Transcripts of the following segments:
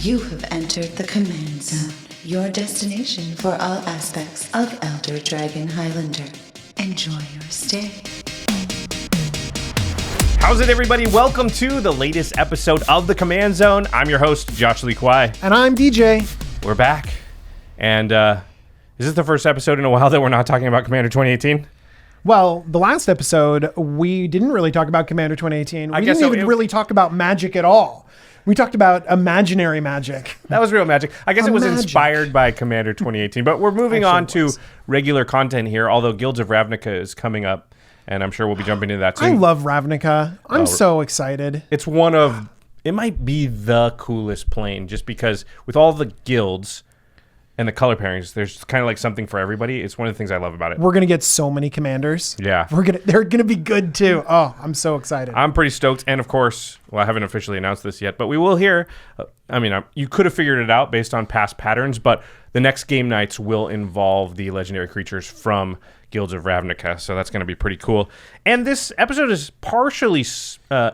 You have entered the Command Zone, your destination for all aspects of Elder Dragon Highlander. Enjoy your stay. How's it, everybody? Welcome to the latest episode of the Command Zone. I'm your host, Josh Lee Kwai. And I'm DJ. We're back. And is this the first episode in a while that we're not talking about Commander 2018? Well, the last episode, we didn't really talk about Commander 2018. We didn't even really talk about magic at all. We talked about imaginary magic. That was real magic. I guess it was inspired by Commander 2018. But we're moving on to regular content here, although Guilds of Ravnica is coming up, and I'm sure we'll be jumping into that soon. I love Ravnica. I'm so excited. It's one of... It might be the coolest plane, just because with all the guilds and the color pairings, there's kind of like something for everybody. It's one of the things I love about it. We're going to get so many commanders. Yeah. They're going to be good too. Oh, I'm so excited. I'm pretty stoked. And of course, well, I haven't officially announced this yet, but we will hear. You could have figured it out based on past patterns, but the next game nights will involve the legendary creatures from Guilds of Ravnica. So that's going to be pretty cool. And this episode is partially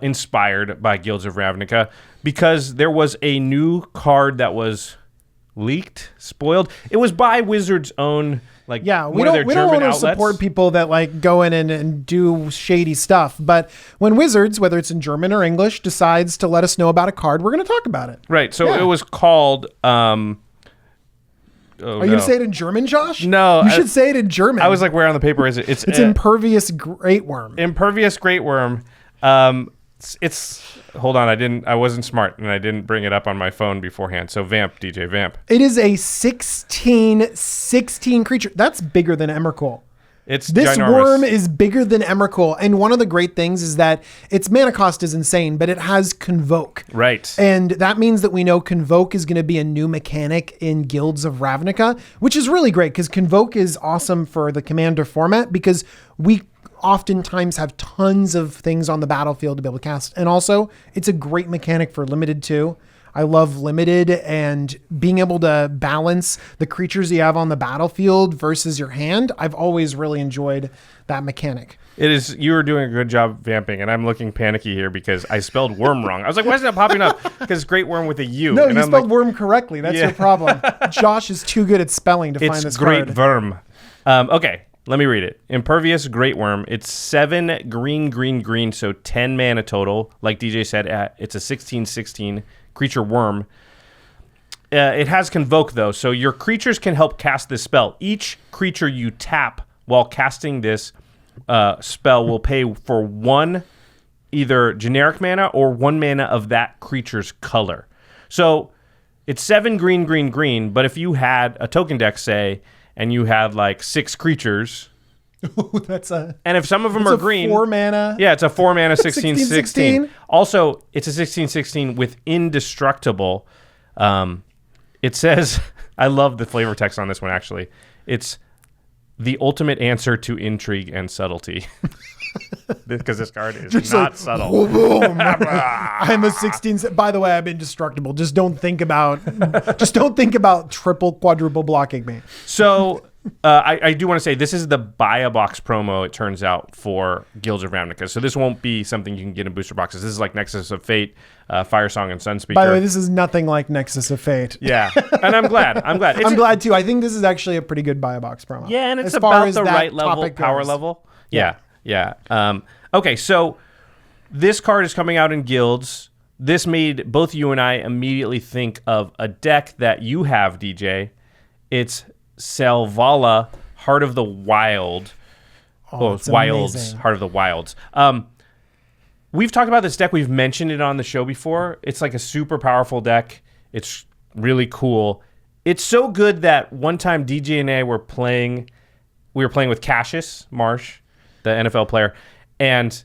inspired by Guilds of Ravnica because there was a new card that was leaked, spoiled. It was by Wizards' own, we don't want to support people that go in and do shady stuff. But when Wizards, whether it's in German or English, decides to let us know about a card, we're going to talk about it. Right. So it was called. Are you going to say it in German, Josh? No, you should say it in German. I was like, where on the paper is it? It's Impervious Great Worm. Impervious Great Worm. Hold on, I wasn't smart and I didn't bring it up on my phone beforehand. So vamp, DJ, vamp. It is a 16 creature. That's bigger than Emrakul. This ginormous. Worm is bigger than Emrakul, and one of the great things is that its mana cost is insane, but it has Convoke. Right. And that means that we know Convoke is going to be a new mechanic in Guilds of Ravnica, which is really great because Convoke is awesome for the Commander format because we oftentimes have tons of things on the battlefield to be able to cast. And also, it's a great mechanic for Limited too. I love Limited and being able to balance the creatures you have on the battlefield versus your hand. I've always really enjoyed that mechanic. It is. You were doing a good job vamping, and I'm looking panicky here because I spelled worm wrong. I was like, why isn't it popping up? Because Great Worm with a U. No, you spelled worm correctly. That's your problem. Josh is too good at spelling to find this card. It's Great Worm. Okay. Let me read it. Impervious Great Worm. It's 7 green, so 10 mana total. Like DJ said, it's a 16/16 creature worm. It has Convoke, though, so your creatures can help cast this spell. Each creature you tap while casting this spell will pay for 1 either generic mana or 1 mana of that creature's color. So it's 7 green, but if you had a token deck, say, and you had 6 creatures. Ooh, and if some of them are green. 4 mana. Yeah, it's a 4 mana 16/16. Also, it's a 16/16 with Indestructible. It says, I love the flavor text on this one, actually. It's the ultimate answer to intrigue and subtlety. Because this card is not subtle. Boom. I'm a 16. By the way, I'm indestructible. Just don't think about triple, quadruple blocking me. So I do want to say this is the buy a box promo, it turns out, for Guilds of Ravnica. So this won't be something you can get in booster boxes. This is like Nexus of Fate, Firesong, and Sunspeaker. By the way, this is nothing like Nexus of Fate. Yeah, and I'm glad. I'm glad too. I think this is actually a pretty good buy a box promo. Yeah, and it's about the right level, power level. Yeah. Okay, so this card is coming out in Guilds. This made both you and I immediately think of a deck that you have, DJ. It's Selvala, Heart of the Wild. It's Wilds, amazing. Heart of the Wilds. We've talked about this deck. We've mentioned it on the show before. It's like a super powerful deck. It's really cool. It's so good that one time DJ and I were playing. We were playing with Cassius Marsh, the NFL player, and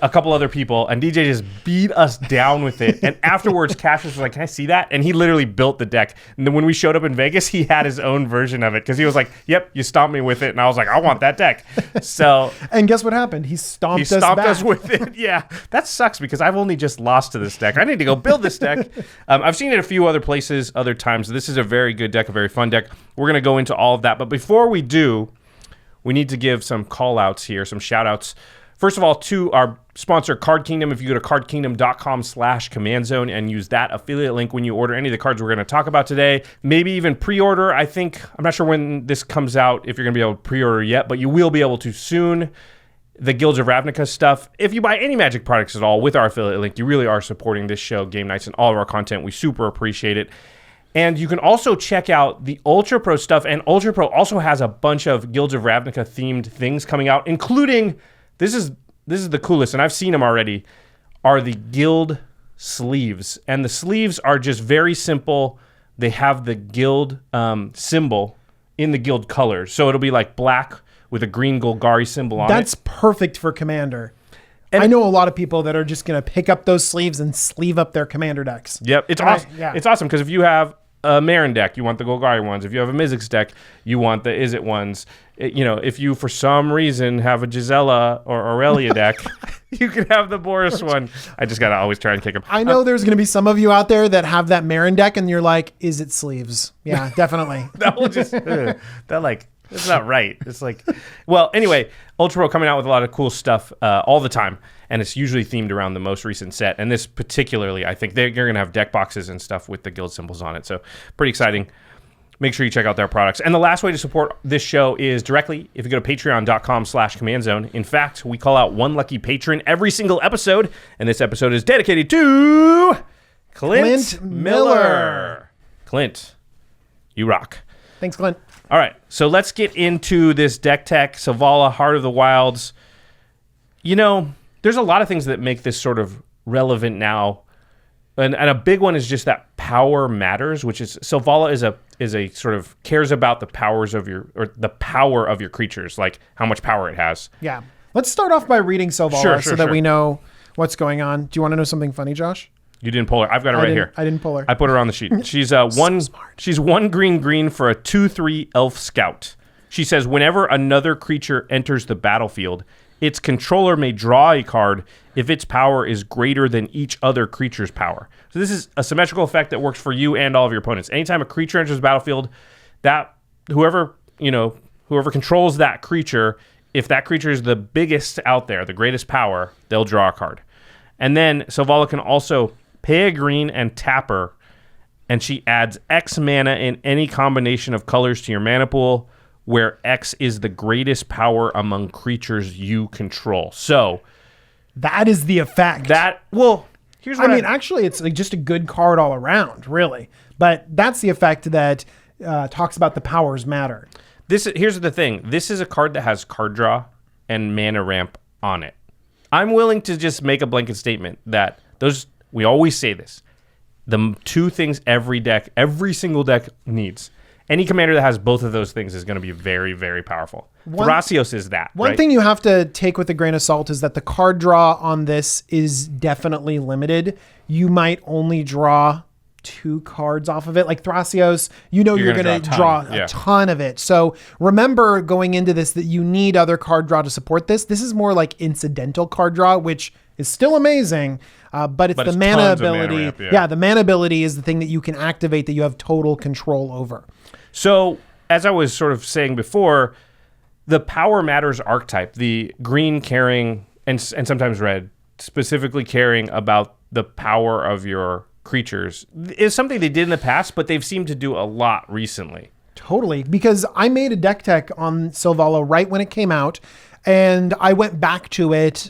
a couple other people, and DJ just beat us down with it. And afterwards, Cassius was like, can I see that? And he literally built the deck. And then when we showed up in Vegas, he had his own version of it because he was like, yep, you stomped me with it. And I was like, I want that deck. So, and guess what happened? He stomped us with it. Yeah, that sucks because I've only just lost to this deck. I need to go build this deck. I've seen it a few other places, other times. This is a very good deck, a very fun deck. We're going to go into all of that. But before we do, we need to give some call outs here, some shout outs. First of all, to our sponsor, Card Kingdom. If you go to cardkingdom.com/commandzone and use that affiliate link when you order any of the cards we're going to talk about today, maybe even pre-order. I'm not sure when this comes out, if you're going to be able to pre-order yet, but you will be able to soon. The Guilds of Ravnica stuff. If you buy any Magic products at all with our affiliate link, you really are supporting this show, Game Nights, and all of our content. We super appreciate it. And you can also check out the Ultra.PRO stuff. And Ultra.PRO also has a bunch of Guilds of Ravnica themed things coming out, including, this is the coolest, and I've seen them already, are the guild sleeves. And the sleeves are just very simple. They have the guild symbol in the guild colors. So it'll be like black with a green Golgari symbol on it. That's perfect for Commander. And I know a lot of people that are just going to pick up those sleeves and sleeve up their Commander decks. Yep, it's awesome. It's awesome because if you have a Marin deck, you want the Golgari ones. If you have a Mizzix deck, you want the Izzet ones. If you, for some reason, have a Gisela or Aurelia deck, you can have the Boris one. I just got to always try and kick them. I know there's going to be some of you out there that have that Marin deck and you're like, is it sleeves? Yeah, definitely. That will just, it's not right. It's like, well, anyway, Ultra.PRO coming out with a lot of cool stuff all the time, and it's usually themed around the most recent set. And this particularly, I think they're going to have deck boxes and stuff with the guild symbols on it. So pretty exciting. Make sure you check out their products. And the last way to support this show is directly if you go to patreon.com/commandzone. In fact, we call out one lucky patron every single episode, and this episode is dedicated to Clint Miller. Clint, you rock. Thanks, Clint. All right, so let's get into this deck tech, Selvala, Heart of the Wilds. There's a lot of things that make this sort of relevant now. And a big one is just that power matters, which is Selvala is a sort of cares about the power of your creatures, like how much power it has. Yeah. Let's start off by reading Selvala so that we know what's going on. Do you want to know something funny, Josh? You didn't pull her. I've got her right here. I didn't pull her. I put her on the sheet. She's She's 1 green for a 2/3 elf scout. She says whenever another creature enters the battlefield, its controller may draw a card if its power is greater than each other creature's power. So this is a symmetrical effect that works for you and all of your opponents. Anytime a creature enters the battlefield, that whoever controls that creature, if that creature is the biggest out there, the greatest power, they'll draw a card. And then Selvala can also pay a green and tap her, and she adds X mana in any combination of colors to your mana pool, where X is the greatest power among creatures you control. So that is the effect. Here's what actually, it's like just a good card all around, really. But that's the effect that talks about the powers matter. Here's the thing. This is a card that has card draw and mana ramp on it. I'm willing to just make a blanket statement that we always say this. The two things every single deck needs. Any commander that has both of those things is going to be very, very powerful. Thrasios is that. One thing you have to take with a grain of salt is that the card draw on this is definitely limited. You might only draw 2 cards off of it. Like Thrasios, you're going to draw a ton of it. So remember going into this that you need other card draw to support this. This is more like incidental card draw, which is still amazing, but it's the mana ability. The mana ability is the thing that you can activate that you have total control over. So, as I was sort of saying before, the power matters archetype, the green caring, and sometimes red, specifically caring about the power of your creatures, is something they did in the past, but they've seemed to do a lot recently. Totally, because I made a deck tech on Selvala right when it came out, and I went back to it.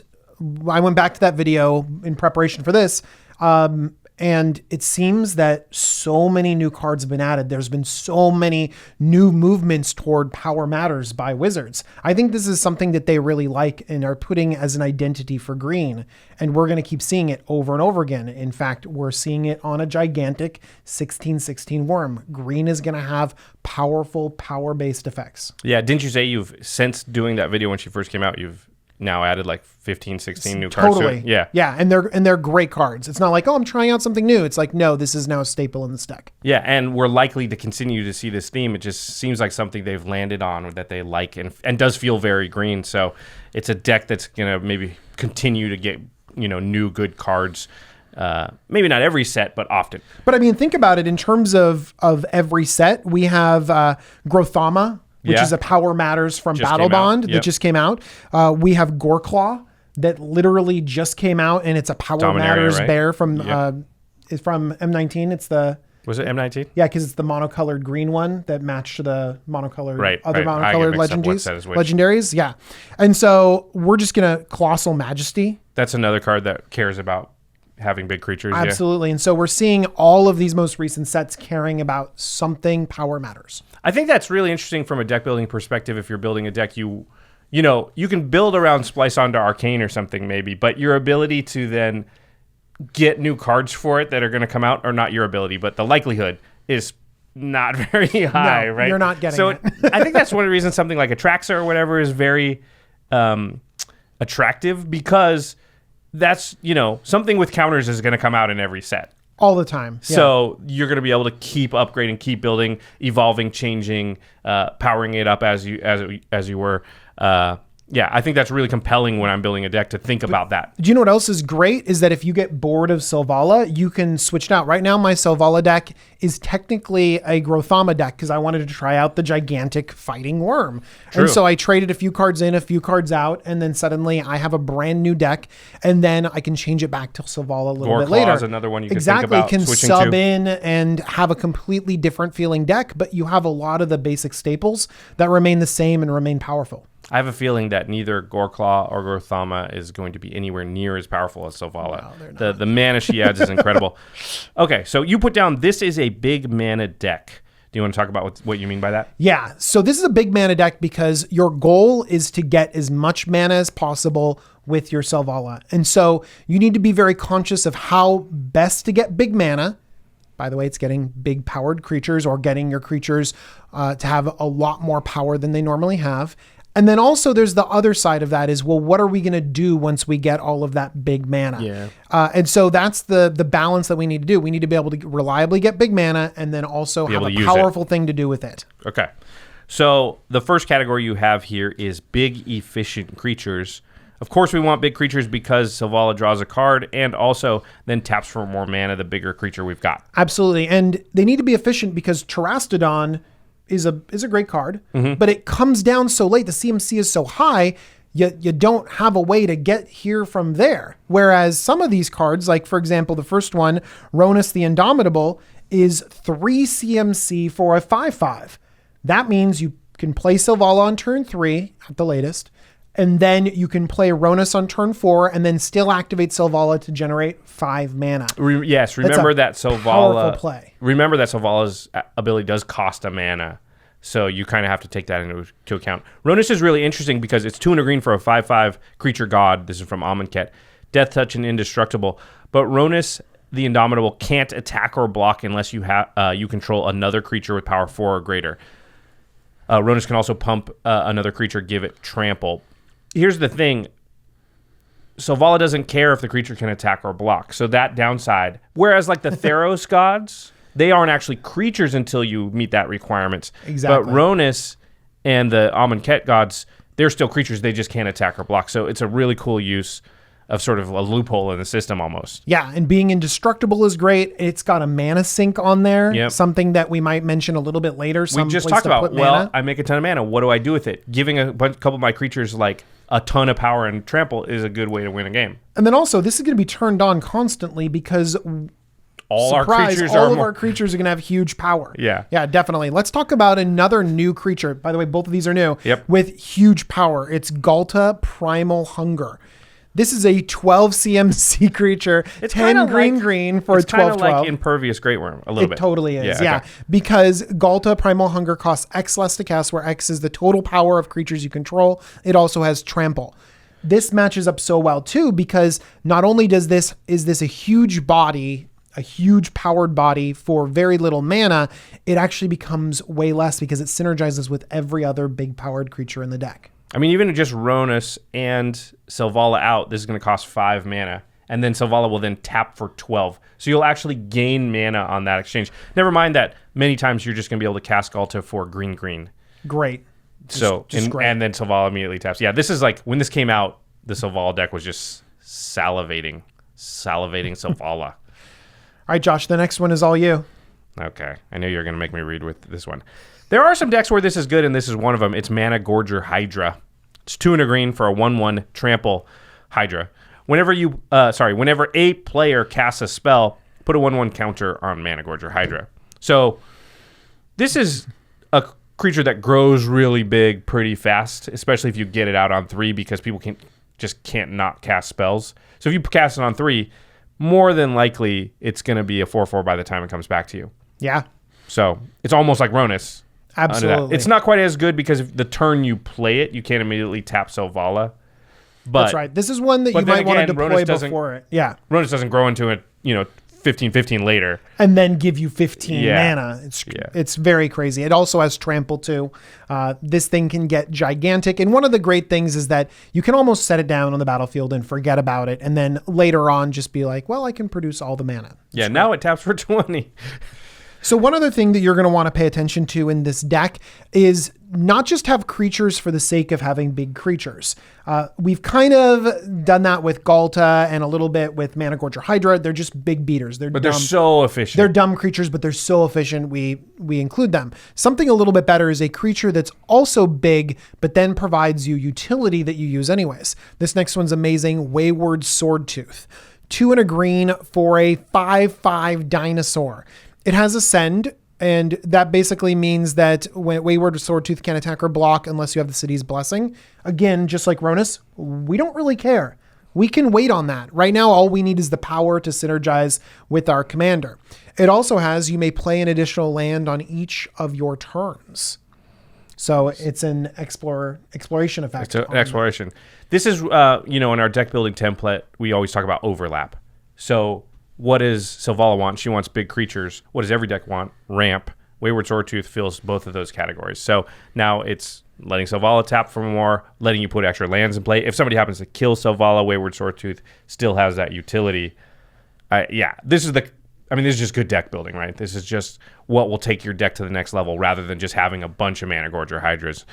I went back to that video in preparation for this, and it seems that so many new cards have been added. There's been so many new movements toward power matters by Wizards. I think this is something that they really like and are putting as an identity for green, and we're going to keep seeing it over and over again. In fact, we're seeing it on a gigantic 16/16 worm. Green is going to have powerful power-based effects. Yeah, didn't you say since doing that video when she first came out, you've now added like 15, 16 new cards to it? Yeah, and they're great cards. It's not like, I'm trying out something new. It's like, no, this is now a staple in this deck. Yeah, and we're likely to continue to see this theme. It just seems like something they've landed on that they like and does feel very green. So it's a deck that's going to maybe continue to get, new good cards. Maybe not every set, but often. But I mean, think about it in terms of every set. We have Grothama, which is a power matters from Battle Bond that just came out. We have Goreclaw, that literally just came out, and it's a Power Dominaria, Matters right? bear it's from M19. It's the Was it M19? yeah, because it's the monocolored green one that matched the monocolored Right. monocolored I get mixed up what set is which. legendaries. Yeah, and so we're just gonna Colossal Majesty. That's another card that cares about having big creatures. Absolutely. And so we're seeing all of these most recent sets caring about something Power Matters. I think that's really interesting from a deck building perspective. If you're building a deck, you can build around Splice onto Arcane or something maybe, but your ability to then get new cards for it that are going to come out, or not your ability, but the likelihood is not very high, right? You're not getting it. I think that's one of the reasons something like Atraxa or whatever is very attractive, because that's, something with counters is going to come out in every set. All the time. Yeah. So you're going to be able to keep upgrading, keep building, evolving, changing, powering it up as you were. I think that's really compelling when I'm building a deck to think about that. Do you know what else is great? Is that if you get bored of Selvala, you can switch it out. Right now, my Selvala deck is technically a Grothama deck because I wanted to try out the gigantic fighting worm. True. And so I traded a few cards in, a few cards out, and then suddenly I have a brand new deck, and then I can change it back to Selvala a little bit later. Goreclaw is another one you can exactly. think about Can switching sub to. in and have a completely different feeling deck, but you have a lot of the basic staples that remain the same and remain powerful. I have a feeling that neither Goreclaw or Grothama is going to be anywhere near as powerful as Selvala. No, the mana she adds is incredible. Okay, so you put down, this is a big mana deck. Do you want to talk about what you mean by that? Yeah, so this is a big mana deck because your goal is to get as much mana as possible with your Selvala. And so you need to be very conscious of how best to get big mana. By the way, it's getting big powered creatures, or getting your creatures to have a lot more power than they normally have. And then also there's the other side of that is, well, what are we going to do once we get all of that big mana? Yeah. And so that's the balance that we need to do. We need to be able to reliably get big mana and then also have a powerful thing to do with it. Okay. So the first category you have here is big efficient creatures. Of course, we want big creatures because Selvala draws a card and also then taps for more mana the bigger creature we've got. Absolutely. And they need to be efficient because Terastodon is a great card, but it comes down so late. The CMC is so high, you don't have a way to get here from there. Whereas some of these cards, like for example, the first one, Ronus the Indomitable, is 3 CMC for a 5/5. That means you can play Selvala on turn 3 at the latest, and then you can play Ronus on turn 4 and then still activate Selvala to generate 5 mana. Yes, remember that Selvala. Powerful play. Remember that Selvala's ability does cost a mana, so you kind of have to take that into account. Ronus is really interesting because it's 2 and a green for a 5/5 creature god. This is from Amonkhet. Death Touch and Indestructible. But Ronus the Indomitable can't attack or block unless you you control another creature with power 4 or greater. Ronus can also pump another creature, give it trample. Here's the thing. Selvala doesn't care if the creature can attack or block. So that downside. Whereas like the Theros gods, they aren't actually creatures until you meet that requirement. Exactly. But Ronus and the Amonkhet gods, they're still creatures. They just can't attack or block. So it's a really cool use of sort of a loophole in the system almost. Yeah, and being indestructible is great. It's got a mana sink on there, Yep. something that we might mention a little bit later. We just talked about, well, I make a ton of mana. What do I do with it? Giving a couple of my creatures like a ton of power and trample is a good way to win a game. And then also, this is going to be turned on constantly because all of our creatures are going to have huge power. Yeah. Yeah, definitely. Let's talk about another new creature. By the way, both of these are new. Yep. With huge power. It's Galta Primal Hunger. This is a 12 CMC creature. It's 10 green for a 12/12. It's kind of like Impervious Great Worm, a little bit. It totally is, Yeah, yeah. okay. Because Galta Primal Hunger costs X less to cast, where X is the total power of creatures you control. It also has Trample. This matches up so well, too, because not only is this a huge body, a huge powered body for very little mana, it actually becomes way less because it synergizes with every other big powered creature in the deck. I mean, even just Ronus and Selvala out, this is going to cost 5 mana. And then Selvala will then tap for 12. So you'll actually gain mana on that exchange. Never mind that many times you're just going to be able to cast Galta for green. Great. Great. And then Selvala immediately taps. Yeah, this is like, when this came out, the Selvala deck was just salivating Selvala. All right, Josh, the next one is all you. Okay. I knew you were going to make me read with this one. There are some decks where this is good, and this is one of them. It's Mana Gorger Hydra. It's 2 and a green for a 1/1 trample. Hydra. Whenever a player casts a spell, put a 1/1 counter on Mana Gorger Hydra. So this is a creature that grows really big pretty fast, especially if you get it out on 3 because people can't not cast spells. So if you cast it on 3, more than likely it's going to be a 4/4 by the time it comes back to you. Yeah. So it's almost like Ronus. Absolutely. It's not quite as good because if the turn you play it, you can't immediately tap Selvala. But, that's right. This is one that you might want to deploy before it. Yeah. Ronus doesn't grow into it, 15 later. And then give you 15 mana. It's very crazy. It also has trample too. This thing can get gigantic. And one of the great things is that you can almost set it down on the battlefield and forget about it. And then later on just be like, well, I can produce all the mana. Now it taps for 20. So one other thing that you're going to want to pay attention to in this deck is not just have creatures for the sake of having big creatures. We've kind of done that with Galta and a little bit with Mana Gorger Hydra. They're just big beaters. They're so efficient. They're dumb creatures, but they're so efficient. We include them. Something a little bit better is a creature that's also big, but then provides you utility that you use anyways. This next one's amazing. Wayward Swordtooth. 2 and a green for a 5/5 dinosaur. It has Ascend, and that basically means that when Wayward Swordtooth can't attack or block unless you have the city's blessing. Again, just like Ronus, we don't really care. We can wait on that. Right now, all we need is the power to synergize with our commander. It also has, you may play an additional land on each of your turns. So it's an exploration effect. It's an exploration. This is, in our deck building template, we always talk about overlap. So what does Selvala want? She wants big creatures. What does every deck want? Ramp. Wayward Swordtooth fills both of those categories. So now it's letting Selvala tap for more, letting you put extra lands in play. If somebody happens to kill Selvala, Wayward Swordtooth still has that utility. This is just good deck building, right? This is just what will take your deck to the next level rather than just having a bunch of Mana Gorger Hydras.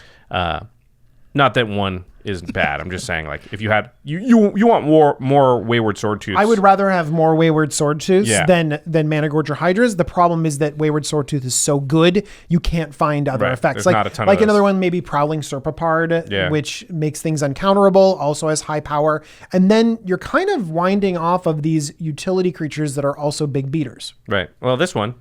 Not that one is bad. I'm just saying, like, if you had you want more Wayward Swordtooths. I would rather have more Wayward Swordtooths than Mana Gorger Hydras. The problem is that Wayward Swordtooth is so good, you can't find other effects. There's not a ton like of another one, maybe Prowling Serpapard, which makes things uncounterable, also has high power. And then you're kind of winding off of these utility creatures that are also big beaters. Right. Well, this one.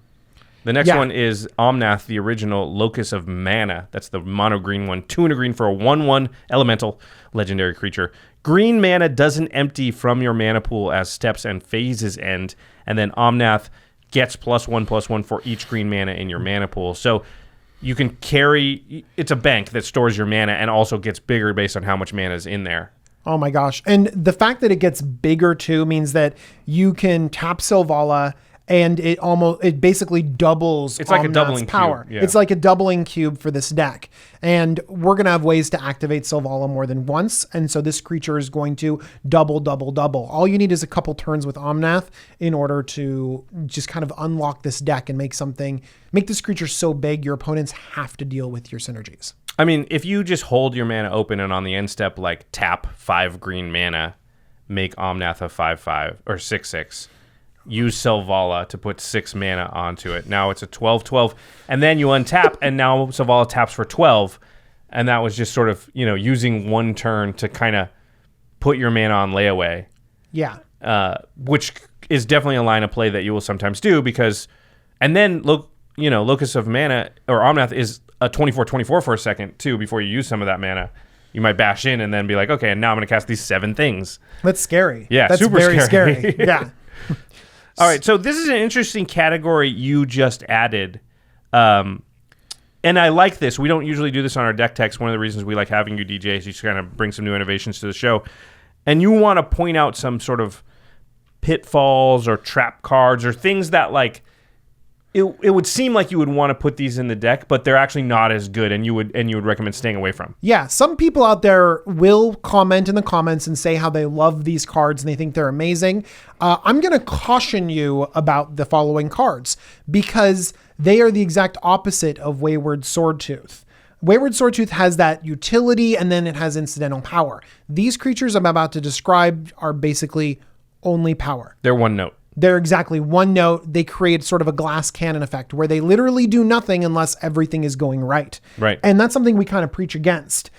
The next one is Omnath, the original Locus of Mana. That's the mono green one. 2 and a green for a 1/1 elemental legendary creature. Green mana doesn't empty from your mana pool as steps and phases end. And then Omnath gets +1/+1 for each green mana in your mana pool. So you can carry, it's a bank that stores your mana and also gets bigger based on how much mana is in there. Oh my gosh. And the fact that it gets bigger too means that you can tap Selvala and it basically doubles. It's like a doubling power. Cube. Yeah. It's like a doubling cube for this deck. And we're going to have ways to activate Selvala more than once. And so this creature is going to double. All you need is a couple turns with Omnath in order to just kind of unlock this deck and make this creature so big your opponents have to deal with your synergies. I mean, if you just hold your mana open and on the end step, like tap 5 green mana, make Omnath a 5/5 or 6/6. Use Selvala to put 6 mana onto it. Now it's a 12/12, and then you untap, and now Selvala taps for 12, and that was just sort of, using one turn to kind of put your mana on layaway. Yeah. Which is definitely a line of play that you will sometimes do and then Locus of Mana or Omnath is a 24/24 for a second too before you use some of that mana. You might bash in and then be like, okay, and now I'm going to cast these 7 things. That's scary. Yeah, that's super very scary. Yeah. All right, so this is an interesting category you just added. And I like this. We don't usually do this on our deck text. One of the reasons we like having you, DJ, is you just kind of bring some new innovations to the show. And you want to point out some sort of pitfalls or trap cards or things that, like, it would seem like you would want to put these in the deck, but they're actually not as good, and you would recommend staying away from. Yeah, some people out there will comment in the comments and say how they love these cards and they think they're amazing. I'm going to caution you about the following cards because they are the exact opposite of Wayward Swordtooth. Wayward Swordtooth has that utility and then it has incidental power. These creatures I'm about to describe are basically only power. They're one note. They're exactly one note. They create sort of a glass cannon effect where they literally do nothing unless everything is going right. Right. And that's something we kind of preach against.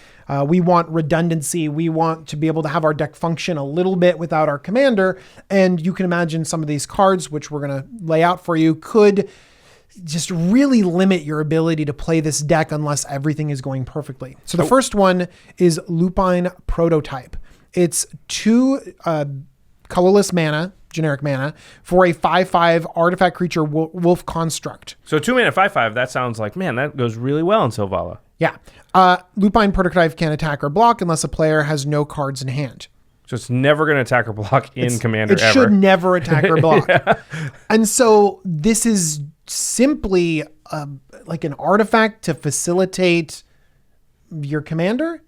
We want redundancy. We want to be able to have our deck function a little bit without our commander. And you can imagine some of these cards, which we're going to lay out for you, could just really limit your ability to play this deck unless everything is going perfectly. So the first one is Lupine Prototype. It's 2 colorless mana, generic mana, for a 5/5 artifact creature wolf construct. So 2 mana 5/5, that sounds like, man, that goes really well in Selvala. Yeah. Lupine Prototype can attack or block unless a player has no cards in hand. So it's never going to attack or block in Commander It ever. should never attack or block. And so this is simply like an artifact to facilitate your commander.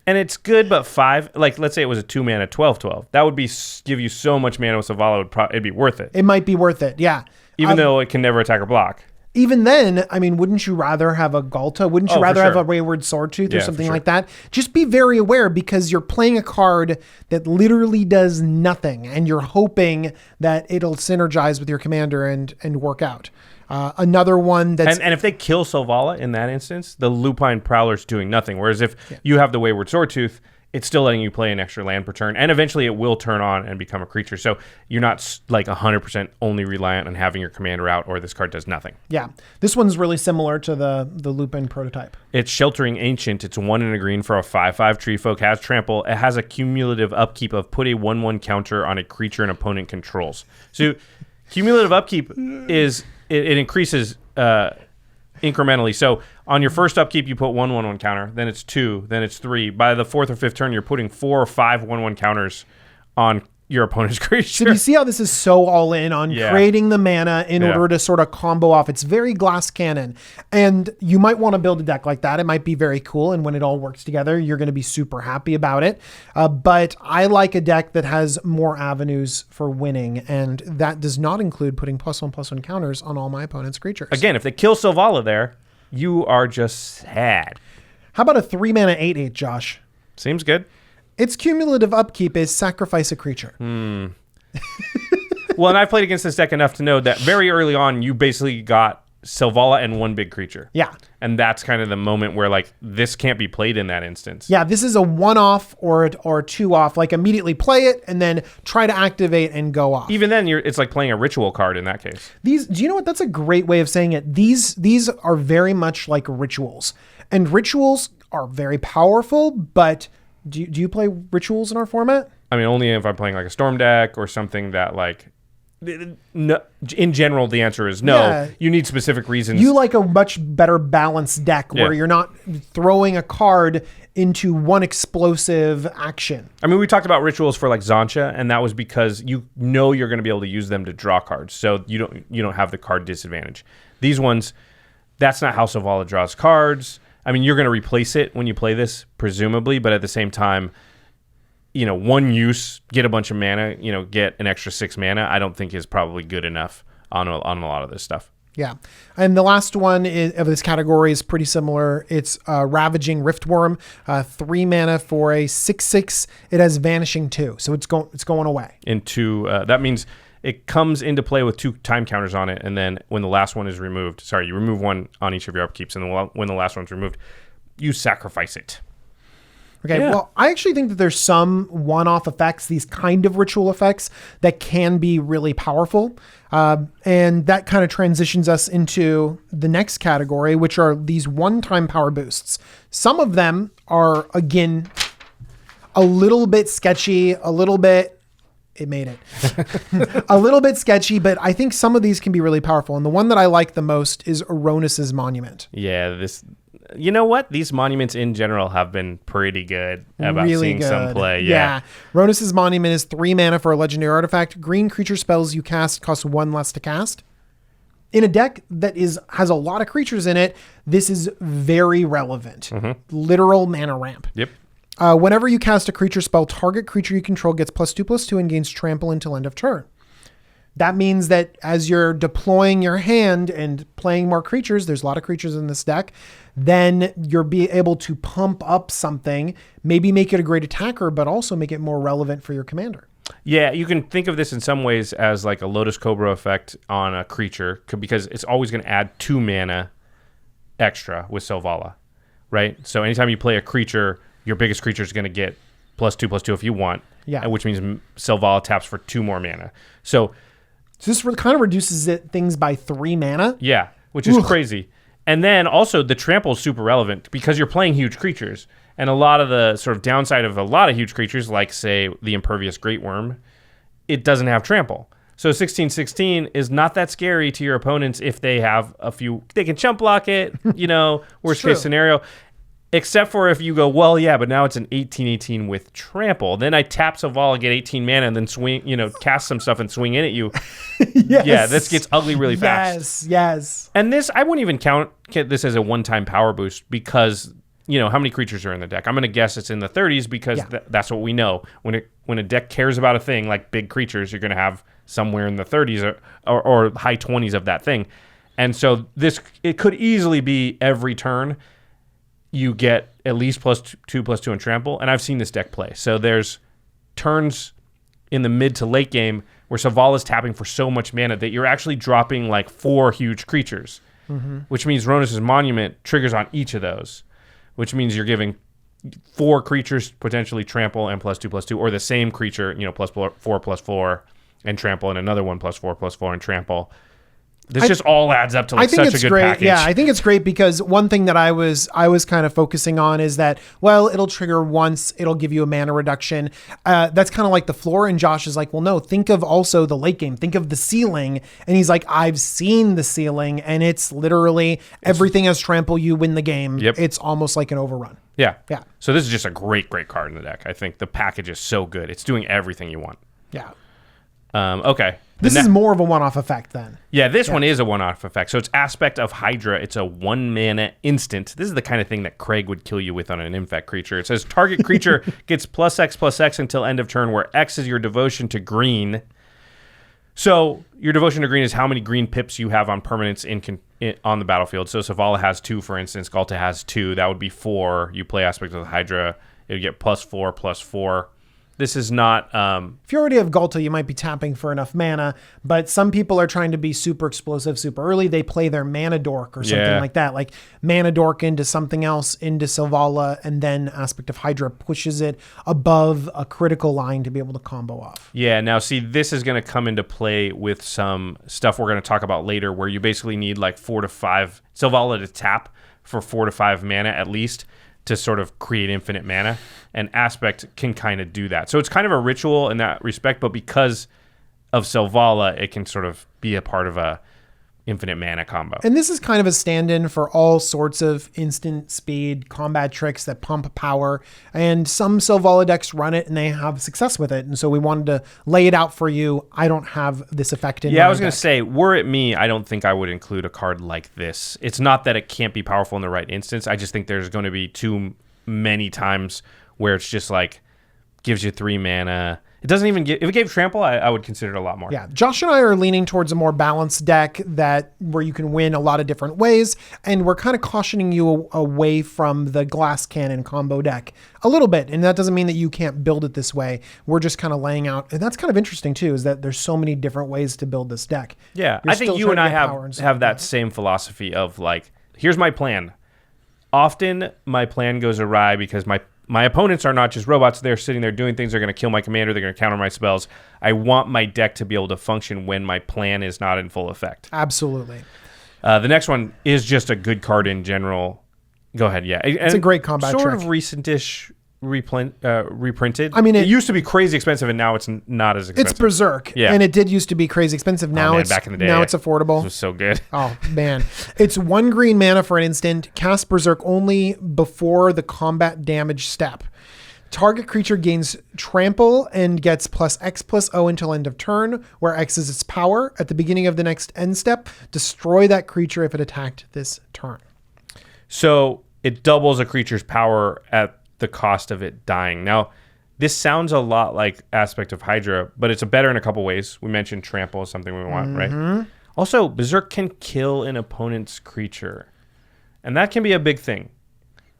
And it's good, but 5, like let's say it was a 2 mana 12/12. That would give you so much mana with Selvala, it'd be worth it. It might be worth it, yeah. Even though it can never attack or block. Even then, I mean, wouldn't you rather have a Galta? Wouldn't you rather have a Wayward Swordtooth or something like that? Just be very aware because you're playing a card that literally does nothing and you're hoping that it'll synergize with your commander and work out. Another one that's... And if they kill Selvala in that instance, the Lupine Prowler's doing nothing. Whereas if you have the Wayward Swordtooth, it's still letting you play an extra land per turn. And eventually it will turn on and become a creature. So you're not like 100% only reliant on having your commander out or this card does nothing. Yeah. This one's really similar to the Lupine Prototype. It's Sheltering Ancient. It's 1 and a green for a 5/5 tree folk. Has trample. It has a cumulative upkeep of put a 1/1 counter on a creature an opponent controls. So cumulative upkeep is... It increases incrementally. So on your first upkeep, you put 1/1 counter, then it's 2, then it's 3. By the 4th or 5th turn, you're putting 4 or 5 1/1 counters on your opponent's creature. So you see how this is so all in on creating the mana in order to sort of combo off. It's very glass cannon. And you might want to build a deck like that. It might be very cool. And when it all works together, you're going to be super happy about it. But I like a deck that has more avenues for winning. And that does not include putting +1/+1 counters on all my opponent's creatures. Again, if they kill Selvala there, you are just sad. How about a 3 mana 8/8, Josh? Seems good. Its cumulative upkeep is sacrifice a creature. Well, and I've played against this deck enough to know that very early on, you basically got Selvala and 1 big creature. Yeah. And that's kind of the moment where, like, this can't be played in that instance. Yeah, this is a 1-off or a 2-off. Like, immediately play it and then try to activate and go off. Even then, it's like playing a ritual card in that case. Do you know what? That's a great way of saying it. These are very much like rituals. And rituals are very powerful, but... Do you play rituals in our format? I mean, only if I'm playing like a storm deck or something that like... No, in general, the answer is no. Yeah. You need specific reasons. You like a much better balanced deck where you're not throwing a card into one explosive action. I mean, we talked about rituals for like Zancha, and that was because you know you're going to be able to use them to draw cards, so you don't have the card disadvantage. These ones, that's not how Selvala draws cards. I mean, you're going to replace it when you play this, presumably, but at the same time, one use, get a bunch of mana, get an extra 6 mana, I don't think is probably good enough on a lot of this stuff. Yeah. And the last one of this category is pretty similar. It's Ravaging Riftworm, 3 mana for a 6/6. It has Vanishing 2, so it's going away. That means it comes into play with 2 time counters on it, and then when the last one is removed, you remove 1 on each of your upkeeps, and when the last one's removed, you sacrifice it. Okay, well, I actually think that there's some one-off effects, these kind of ritual effects, that can be really powerful. And that kind of transitions us into the next category, which are these one-time power boosts. Some of them are, again, a little bit sketchy, a little bit sketchy, but I think some of these can be really powerful. And the one that I like the most is Aronis's Monument. Yeah, you know what? These monuments in general have been pretty good about really seeing some play. Yeah. Aronis's Monument is 3 mana for a legendary artifact. Green creature spells you cast cost 1 less to cast. In a deck that has a lot of creatures in it, this is very relevant. Literal mana ramp. Yep. Whenever you cast a creature spell, target creature you control gets +2/+2 and gains trample until end of turn. That means that as you're deploying your hand and playing more creatures, there's a lot of creatures in this deck, then you'll be able to pump up something, maybe make it a great attacker, but also make it more relevant for your commander. Yeah, you can think of this in some ways as like a Lotus Cobra effect on a creature because it's always going to add 2 mana extra with Selvala, right? So anytime you play a creature, your biggest creature is going to get +2/+2 if you want, which means Selvala taps for 2 more mana. So this kind of reduces things by 3 mana? Yeah, which is crazy. And then also the trample is super relevant because you're playing huge creatures. And a lot of the sort of downside of a lot of huge creatures, like, say, the Impervious Great Worm, it doesn't have trample. So 16/16 is not that scary to your opponents if they have a few... They can chump block it, worst case scenario. Except for if you go, well, yeah, but now it's an 18/18 with trample. Then I tap Selvala, get 18 mana, and then swing, cast some stuff and swing in at you. Yes. Yeah, this gets ugly really fast. Yes. And this, I wouldn't even count this as a one-time power boost because... how many creatures are in the deck? I'm going to guess it's in the 30s because that's what we know. When a deck cares about a thing like big creatures, you're going to have somewhere in the 30s or high 20s of that thing. And so it could easily be every turn you get at least +2/+2 in trample. And I've seen this deck play. So there's turns in the mid to late game where Selvala is tapping for so much mana that you're actually dropping like 4 huge creatures, which means Ronus' Monument triggers on each of those. Which means you're giving 4 creatures potentially trample and +2/+2, or the same creature, +4/+4 and trample, and another one +4/+4 and trample. This just all adds up to such a good package. Yeah, I think it's great because one thing that I was kind of focusing on is that, well, it'll trigger once, it'll give you a mana reduction. That's kind of like the floor, and Josh is like, well, no, think of also the late game. Think of the ceiling. And he's like, I've seen the ceiling, and it's literally everything has trample, you win the game. Yep. It's almost like an overrun. Yeah. Yeah. So this is just a great, great card in the deck. I think the package is so good. It's doing everything you want. Yeah. Okay. This is more of a one-off effect then. Yeah, this one is a one-off effect. So it's Aspect of Hydra. It's a 1 mana instant. This is the kind of thing that Craig would kill you with on an infect creature. It says target creature gets +X/+X until end of turn, where X is your devotion to green. So your devotion to green is how many green pips you have on permanents on the battlefield. So Selvala has 2, for instance. Galta has 2. That would be 4. You play Aspect of the Hydra. It would get +4/+4. This is not... if you already have Galta, you might be tapping for enough mana, but some people are trying to be super explosive super early. They play their Mana Dork or something like that, like Mana Dork into something else, into Selvala, and then Aspect of Hydra pushes it above a critical line to be able to combo off. Yeah, now see, this is going to come into play with some stuff we're going to talk about later, where you basically need like 4 to 5 Selvala to tap for 4 to 5 mana at least, to sort of create infinite mana, and Aspect can kind of do that. So it's kind of a ritual in that respect, but because of Selvala, it can sort of be a part of a infinite mana combo. And this is kind of a stand-in for all sorts of instant speed combat tricks that pump power, and some Selvala decks run it and they have success with it, and so we wanted to lay it out for you. I don't have this effect in I was going to say, were it me, I don't think I would include a card like this. It's not that it can't be powerful in the right instance. I just think there's going to be too many times where it's just like gives you 3 mana. It doesn't even give... If it gave trample, I would consider it a lot more. Yeah, Josh and I are leaning towards a more balanced deck where you can win a lot of different ways, and we're kind of cautioning you away from the glass cannon combo deck a little bit, and that doesn't mean that you can't build it this way. We're just kind of laying out, and that's kind of interesting too, is that there's so many different ways to build this deck. Yeah, I think you and I have that same philosophy of like, here's my plan. Often my plan goes awry because my opponents are not just robots. They're sitting there doing things. They're going to kill my commander. They're going to counter my spells. I want my deck to be able to function when my plan is not in full effect. Absolutely. The next one is just a good card in general. Go ahead, yeah. It's a great combat sort trick. Of recent-ish reprinted. I mean, it used to be crazy expensive, and now it's not as expensive. It's Berserk, yeah. And it did used to be crazy expensive. Now back in the day, now it's affordable. This was so good. Oh man, it's 1 green mana for an instant. Cast Berserk only before the combat damage step. Target creature gains trample and gets +X/+O until end of turn, where X is its power. At the beginning of the next end step, destroy that creature if it attacked this turn. So it doubles a creature's power at the cost of it dying. Now, this sounds a lot like Aspect of Hydra, but it's better in a couple ways. We mentioned trample is something we want, right? Also, Berserk can kill an opponent's creature, and that can be a big thing.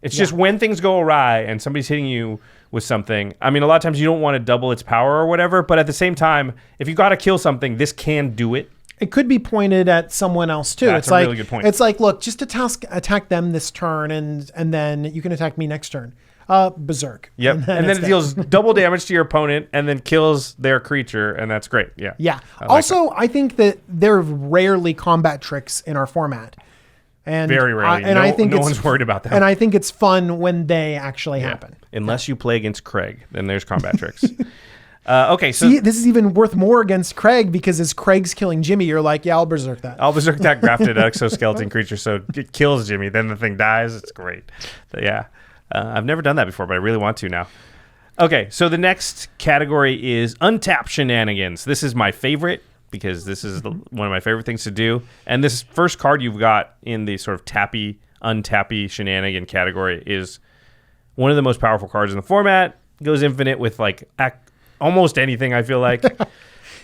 It's just when things go awry and somebody's hitting you with something. I mean, a lot of times you don't want to double its power or whatever, but at the same time, if you got to kill something, this can do it. It could be pointed at someone else too. That's it's a like, really good point. It's like, look, just attack them this turn, and then you can attack me next turn. Berserk. Yep. And then it deals double damage to your opponent and then kills their creature, and that's great. Yeah. Yeah. I I think that there are rarely combat tricks in our format. And very rarely. I think no one's worried about that. And I think it's fun when they actually happen. Unless you play against Craig, then there's combat tricks. Okay, so see, this is even worth more against Craig, because as Craig's killing Jimmy, you're like, yeah, I'll berserk that. I'll berserk that grafted exoskeleton creature, so it kills Jimmy. Then the thing dies. It's great. But yeah, I've never done that before, but I really want to now. Okay, so the next category is untap shenanigans. This is my favorite, because this is one of my favorite things to do. And this first card you've got in the sort of tappy, untappy shenanigan category is one of the most powerful cards in the format. Goes infinite with like almost anything, I feel like.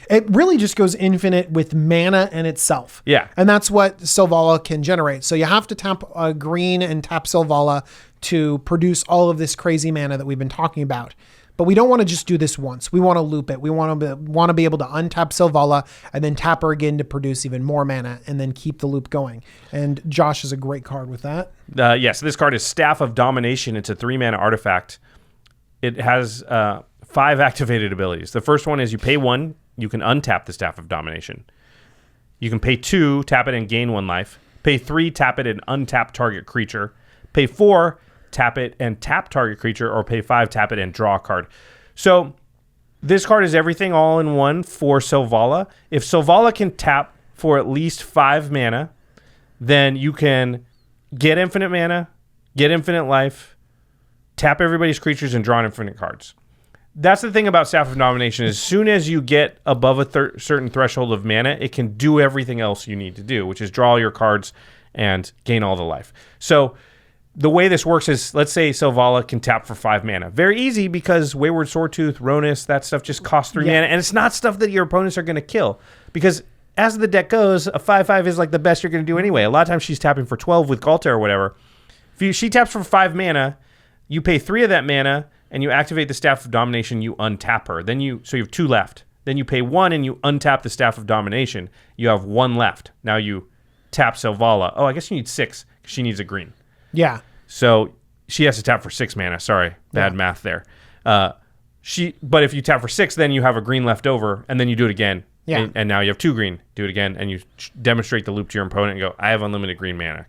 It really just goes infinite with mana in itself. Yeah. And that's what Selvala can generate. So you have to tap green and tap Selvala to produce all of this crazy mana that we've been talking about. But we don't want to just do this once. We want to loop it. We want to be able to untap Selvala and then tap her again to produce even more mana and then keep the loop going. And Josh is a great card with that. Yes, this card is Staff of Domination. It's a 3-mana artifact. It has 5 activated abilities. The first one is you pay 1, you can untap the Staff of Domination. You can pay 2, tap it and gain 1 life. Pay 3, tap it and untap target creature. Pay 4, tap it and tap target creature, or pay 5, tap it and draw a card. So this card is everything all in one for Selvala. If Selvala can tap for at least 5 mana, then you can get infinite mana, get infinite life, tap everybody's creatures, and draw infinite cards. That's the thing about Staff of Domination. As soon as you get above a certain threshold of mana, it can do everything else you need to do, which is draw your cards and gain all the life. So the way this works is, let's say Selvala can tap for 5 mana. Very easy, because Wayward Swordtooth, Ronus, that stuff just costs 3 mana, and it's not stuff that your opponents are going to kill. Because as the deck goes, a 5/5 is like the best you're going to do anyway. A lot of times she's tapping for 12 with Galta or whatever. She taps for 5 mana, you pay 3 of that mana, and you activate the Staff of Domination, you untap her. So you have 2 left. Then you pay 1 and you untap the Staff of Domination. You have 1 left. Now you tap Selvala. Oh, I guess you need 6, because she needs a green. Yeah. So she has to tap for 6 mana. Sorry, bad math there. But if you tap for 6, then you have a green left over, and then you do it again. Yeah. And now you have 2 green. Do it again, and you demonstrate the loop to your opponent and go, I have unlimited green mana.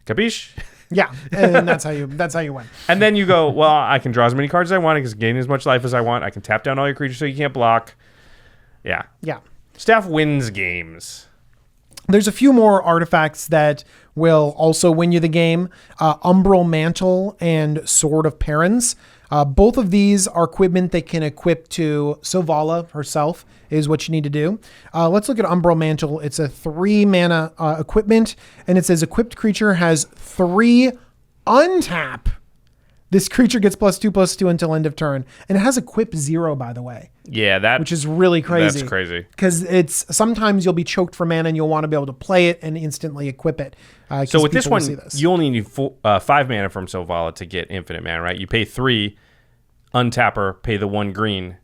Capiche? Yeah, and that's how you win. And then you go, well, I can draw as many cards as I want. I can gain as much life as I want. I can tap down all your creatures so you can't block. Yeah. Yeah. Staff wins games. There's a few more artifacts that will also win you the game. Umbral Mantle and Sword of Perins. Both of these are equipment that can equip to Selvala herself, is what you need to do. Let's look at Umbral Mantle. It's a 3-mana equipment, and it says equipped creature has 3 untap. This creature gets +2/+2 until end of turn. And it has equip 0, by the way. Yeah, which is really crazy. That's crazy. Because sometimes you'll be choked for mana and you'll want to be able to play it and instantly equip it. So with this one, you only need 5 mana from Selvala to get infinite mana, right? You pay 3, untap her, pay the 1 green,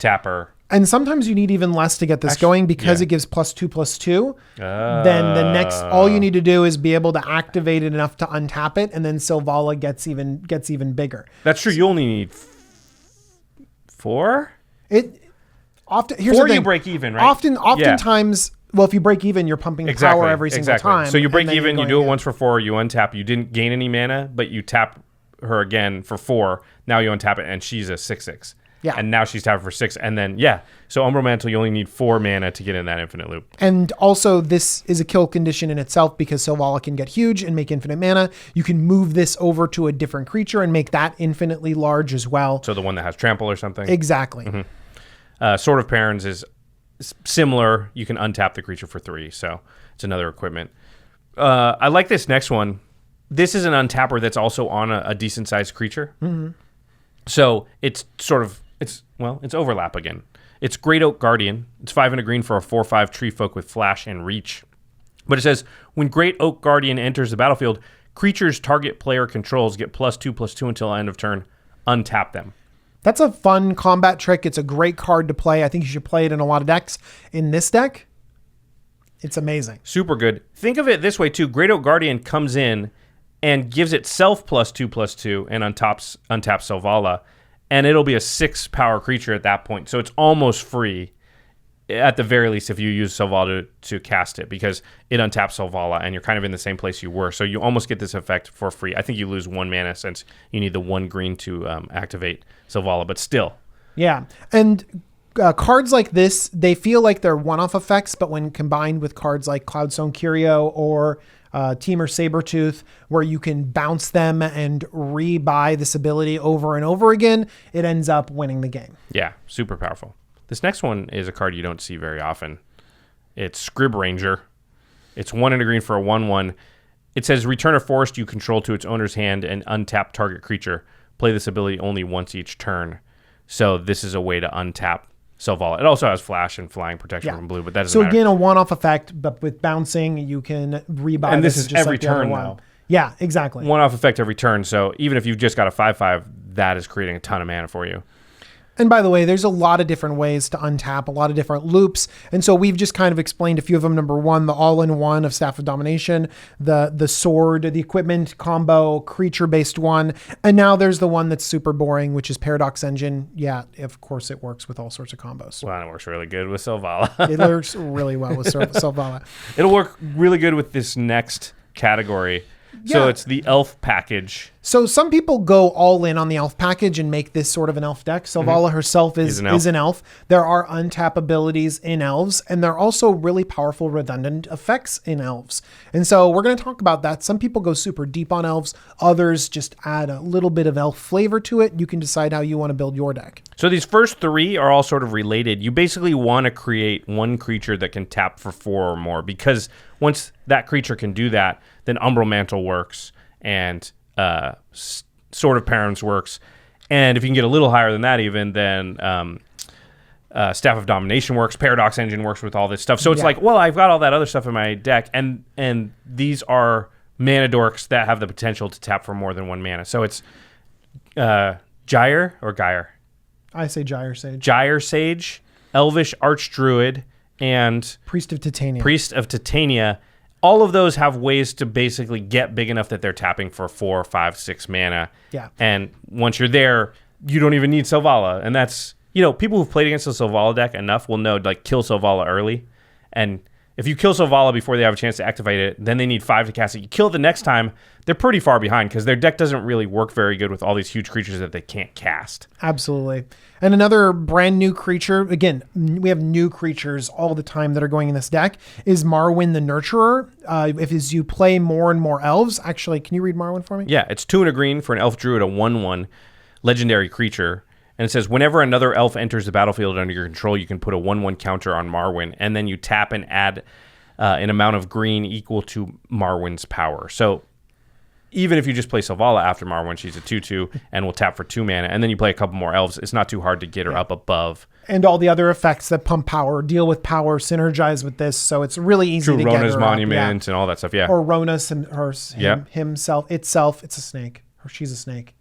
tap her. And sometimes you need even less to get this going, because it gives +2/+2. Then the next, all you need to do is be able to activate it enough to untap it, and then Selvala gets even bigger. That's true. You only need 4. Here's 4 the thing. You break even, right? Oftentimes, well, if you break even, you're pumping power every single time. So you break even, you do it once for 4, you untap. You didn't gain any mana, but you tap her again for 4. Now you untap it, and she's a 6/6. Yeah. And now she's tapping for 6. And then, so Umbral Mantle, you only need 4 mana to get in that infinite loop. And also, this is a kill condition in itself, because Selvala can get huge and make infinite mana. You can move this over to a different creature and make that infinitely large as well. So the one that has trample or something? Exactly. Mm-hmm. Sword of Perins is similar. You can untap the creature for 3. So it's another equipment. I like this next one. This is an untapper that's also on a decent-sized creature. Mm-hmm. So it's it's overlap again. It's Great Oak Guardian. It's 5 and a green for a 4/5 tree folk with flash and reach. But it says, when Great Oak Guardian enters the battlefield, creatures target player controls get +2/+2 until end of turn. Untap them. That's a fun combat trick. It's a great card to play. I think you should play it in a lot of decks. In this deck, it's amazing. Super good. Think of it this way, too. Great Oak Guardian comes in and gives itself +2/+2 and untaps Selvala, and it'll be a 6 power creature at that point. So it's almost free, at the very least, if you use Selvala to cast it, because it untaps Selvala, and you're kind of in the same place you were. So you almost get this effect for free. I think you lose 1 mana since you need the 1 green to activate Selvala, but still. Yeah, and cards like this, they feel like they're one-off effects, but when combined with cards like Cloudstone Curio or Temur Sabertooth, where you can bounce them and rebuy this ability over and over again, it ends up winning the game. Yeah, super powerful. This next one is a card you don't see very often. It's Scrib Ranger. It's 1 and a green for a 1/1. It says return a forest you control to its owner's hand and untap target creature. Play this ability only once each turn. So this is a way to untap Selvala. It also has flash and flying protection from blue, but that doesn't matter. So again, a one-off effect, but with bouncing, you can rebuy. And this is just every like the other turn one. now. Yeah, exactly. One-off effect every turn. So even if you've just got a 5/5, that is creating a ton of mana for you. And by the way, there's a lot of different ways to untap, a lot of different loops. And so we've just kind of explained a few of them. Number one, the all-in-one of Staff of Domination, the sword, the equipment combo, creature-based one. And now there's the one that's super boring, which is Paradox Engine. Yeah, of course it works with all sorts of combos. Well, it works really good with Selvala. It works really well with Selvala. It'll work really good with this next category. So it's the elf package. So some people go all in on the elf package and make this sort of an elf deck. Selvala herself is an elf. There are untap abilities in elves, and there are also really powerful redundant effects in elves. And so we're going to talk about that. Some people go super deep on elves. Others just add a little bit of elf flavor to it. You can decide how you want to build your deck. So these first 3 are all sort of related. You basically want to create one creature that can tap for 4 or more, because once that creature can do that, then Umbral Mantle works, and Sword of Parents works. And if you can get a little higher than that even, then Staff of Domination works, Paradox Engine works with all this stuff. So it's like, well, I've got all that other stuff in my deck, and these are mana dorks that have the potential to tap for more than 1 mana. So it's Gyre or Gyre? I say Gyre Sage. Gyre Sage, Elvish Archdruid, and Priest of Titania. Priest of Titania. All of those have ways to basically get big enough that they're tapping for 4, 5, 6 mana. Yeah. And once you're there, you don't even need Selvala. And that's, people who've played against the Selvala deck enough will know, like, kill Selvala early. And if you kill Selvala before they have a chance to activate it, then they need 5 to cast it. You kill it the next time, they're pretty far behind, because their deck doesn't really work very good with all these huge creatures that they can't cast. Absolutely. And another brand new creature, again, we have new creatures all the time that are going in this deck, is Marwyn the Nurturer. As you play more and more elves, actually, can you read Marwyn for me? Yeah, it's 2 and a green for an elf druid, a 1/1 legendary creature. And it says, whenever another elf enters the battlefield under your control, you can put a 1/1 counter on Marwyn, and then you tap and add an amount of green equal to Marwyn's power. So even if you just play Selvala after Marwyn, she's a 2/2 and will tap for 2 mana, and then you play a couple more elves, it's not too hard to get her up above. And all the other effects that pump power, deal with power, synergize with this, so it's really easy to get her Rona's up. Monument and all that stuff, yeah. Or Rona's and himself, it's a snake, or she's a snake.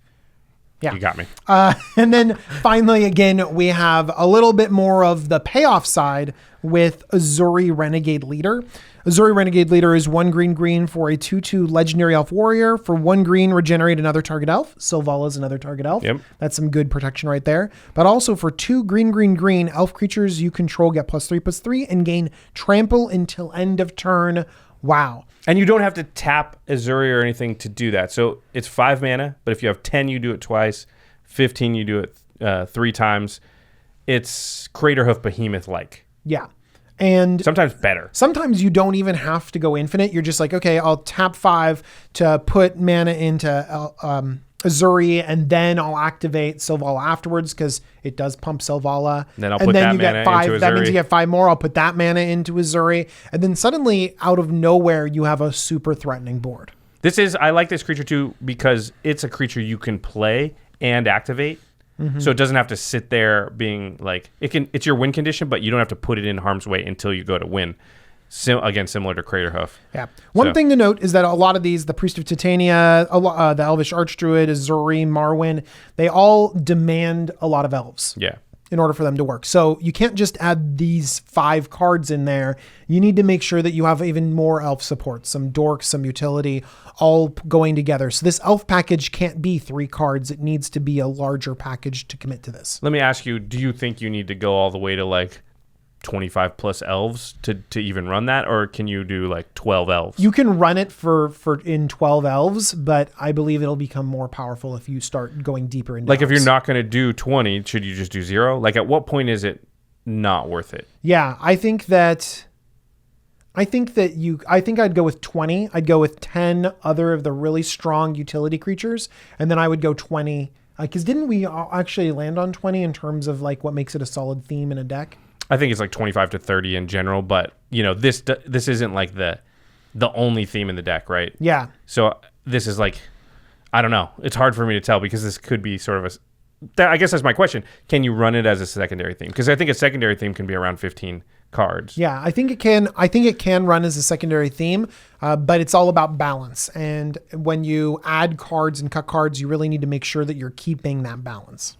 Yeah. You got me. And then finally, again, we have a little bit more of the payoff side with Azuri Renegade Leader. Azuri Renegade Leader is 1 green for a 2/2 legendary elf warrior. For 1 green, regenerate another target elf. Selvala is another target elf. Yep. That's some good protection right there. But also for 2 green, elf creatures you control get +3/+3 and gain trample until end of turn. Wow. And you don't have to tap Azuri or anything to do that. So it's 5 mana, but if you have 10, you do it twice. 15, you do it 3 times. It's Craterhoof Behemoth-like. Yeah. And sometimes better. Sometimes you don't even have to go infinite. You're just like, okay, I'll tap 5 to put mana into Azuri, and then I'll activate Selvala afterwards, because it does pump Selvala. Then I'll put that you mana get 5. into Azuri. That means you get 5 more. I'll put that mana into Azuri. And then suddenly, out of nowhere, you have a super threatening board. I like this creature too, because it's a creature you can play and activate. Mm-hmm. So it doesn't have to sit there being like, it's your win condition, but you don't have to put it in harm's way until you go to win. Again, similar to Craterhoof. Yeah. One thing to note is that a lot of these, the Priest of Titania, the Elvish Archdruid, Azuri, Marwyn, they all demand a lot of elves. Yeah. In order for them to work. So you can't just add these 5 cards in there. You need to make sure that you have even more elf support, some dorks, some utility, all going together. So this elf package can't be 3 cards. It needs to be a larger package to commit to this. Let me ask you, do you think you need to go all the way to like 25 plus elves to even run that, or can you do like 12 elves? You can run it for in 12 elves, but I believe it'll become more powerful if you start going deeper into like elves. if you're not going to do 20, should you just do 0? Like at what point is it not worth it? Yeah, I think I'd go with 20. I'd go with 10 other of the really strong utility creatures, and then I would go 20. Because didn't we actually land on 20 in terms of like what makes it a solid theme in a deck? I think it's like 25 to 30 in general, but you know, this isn't like the only theme in the deck, right? Yeah. So this is like, I don't know. It's hard for me to tell because this could be sort of I guess that's my question. Can you run it as a secondary theme? Because I think a secondary theme can be around 15 cards. Yeah, I think it can run as a secondary theme, but it's all about balance. And when you add cards and cut cards, you really need to make sure that you're keeping that balance.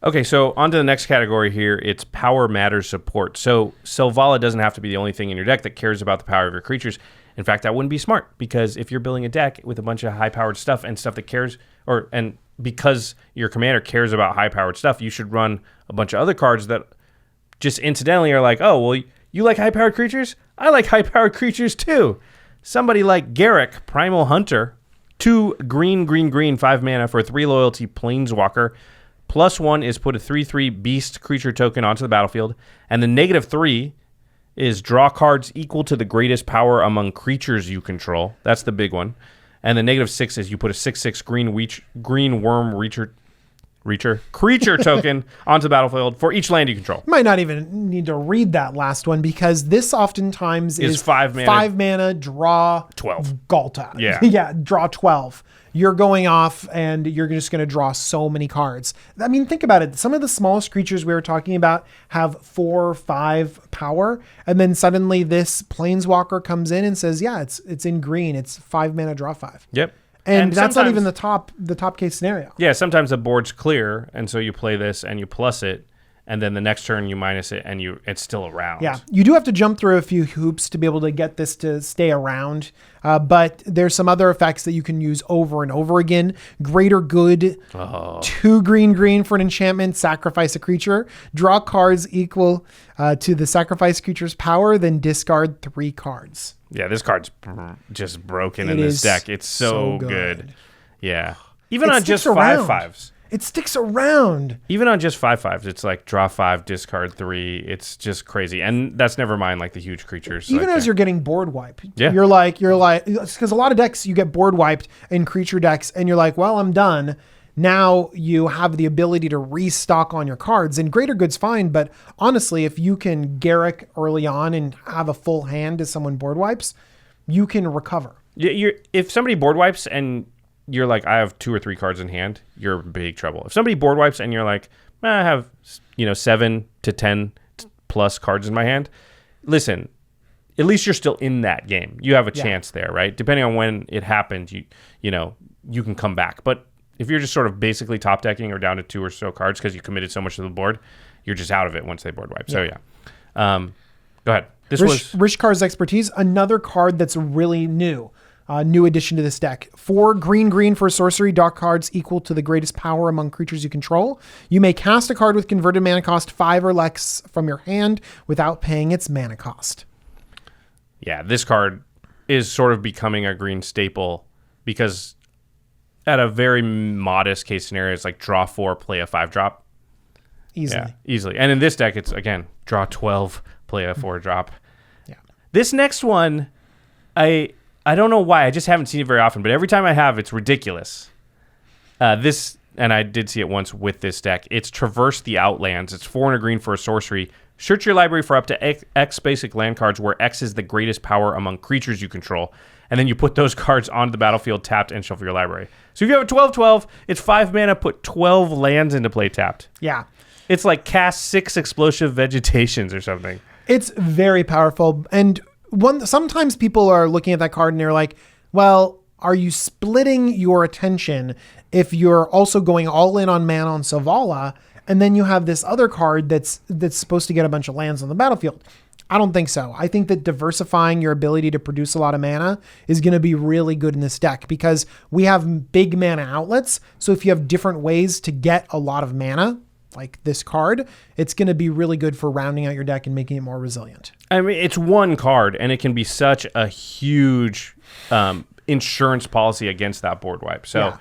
Okay, so on to the next category here. It's Power Matters support. So Selvala doesn't have to be the only thing in your deck that cares about the power of your creatures. In fact, that wouldn't be smart, because if you're building a deck with a bunch of high-powered stuff and stuff that cares, and because your commander cares about high-powered stuff, you should run a bunch of other cards that just incidentally are like, oh, well, you like high-powered creatures? I like high-powered creatures too. Somebody like Garruk, Primal Hunter, 2 green, 5 mana for a 3 loyalty Planeswalker. +1 is put a 3/3 beast creature token onto the battlefield, and the -3 is draw cards equal to the greatest power among creatures you control. That's the big one. And the -6 is you put a 6/6 green worm creature token onto the battlefield for each land you control. You might not even need to read that last one, because this oftentimes is 5 mana. 5 mana, draw 12. Galta. Yeah. Yeah, draw 12. You're going off and you're just going to draw so many cards. I mean, think about it. Some of the smallest creatures we were talking about have 4 or 5 power, and then suddenly this Planeswalker comes in and says, yeah, it's in green. It's 5 mana, draw 5. Yep. And that's not even the top case scenario. Yeah, sometimes the board's clear, and so you play this and you plus it, and then the next turn you minus it, and it's still around. Yeah, you do have to jump through a few hoops to be able to get this to stay around, but there's some other effects that you can use over and over again. Greater Good, 2 green for an enchantment, sacrifice a creature, draw cards equal to the sacrifice creature's power, then discard 3 cards. Yeah, this card's just broken in this deck. It's so good. Yeah. Even on just 5/5s. It sticks around. Even on just 5/5s, it's like draw 5, discard 3. It's just crazy. And that's never mind like the huge creatures. Even as you're getting board wiped. Yeah. You're like, because a lot of decks you get board wiped in creature decks, and you're like, well, I'm done. Now you have the ability to restock on your cards, and Greater Good's fine. But honestly, if you can Garruk early on and have a full hand as someone board wipes, you can recover. Yeah, if somebody board wipes and you're like, I have 2 or 3 cards in hand, you're in big trouble. If somebody board wipes and you're like, I have 7 to 10 plus cards in my hand, listen, at least you're still in that game. You have a chance there, right? Depending on when it happened, you can come back. But if you're just sort of basically top decking or down to 2 or so cards because you committed so much to the board, you're just out of it once they board wipe. So yeah. Go ahead. Rishkar's Expertise, another card that's really new. New addition to this deck. 4 green for a sorcery, draw cards equal to the greatest power among creatures you control. You may cast a card with converted mana cost 5 or less from your hand without paying its mana cost. Yeah, this card is sort of becoming a green staple because at a very modest case scenario, it's like draw 4, play a 5-drop. Easily. Yeah, easily. And in this deck, it's, again, draw 12, play a 4-drop. Yeah. This next one, I don't know why. I just haven't seen it very often, but every time I have, it's ridiculous. And I did see it once with this deck. It's Traverse the Outlands. It's 4 and a green for a sorcery. Search your library for up to X basic land cards where X is the greatest power among creatures you control. And then you put those cards onto the battlefield tapped and shuffle your library. So if you have a 12/12, it's 5 mana, put 12 lands into play tapped. Yeah. It's like cast 6 explosive vegetations or something. It's very powerful. And sometimes people are looking at that card and they're like, well, are you splitting your attention if you're also going all in on mana on Selvala, and then you have this other card that's supposed to get a bunch of lands on the battlefield? I don't think so. I think that diversifying your ability to produce a lot of mana is going to be really good in this deck because we have big mana outlets. So if you have different ways to get a lot of mana, like this card, it's going to be really good for rounding out your deck and making it more resilient. I mean, it's one card, and it can be such a huge insurance policy against that board wipe. So. Yeah.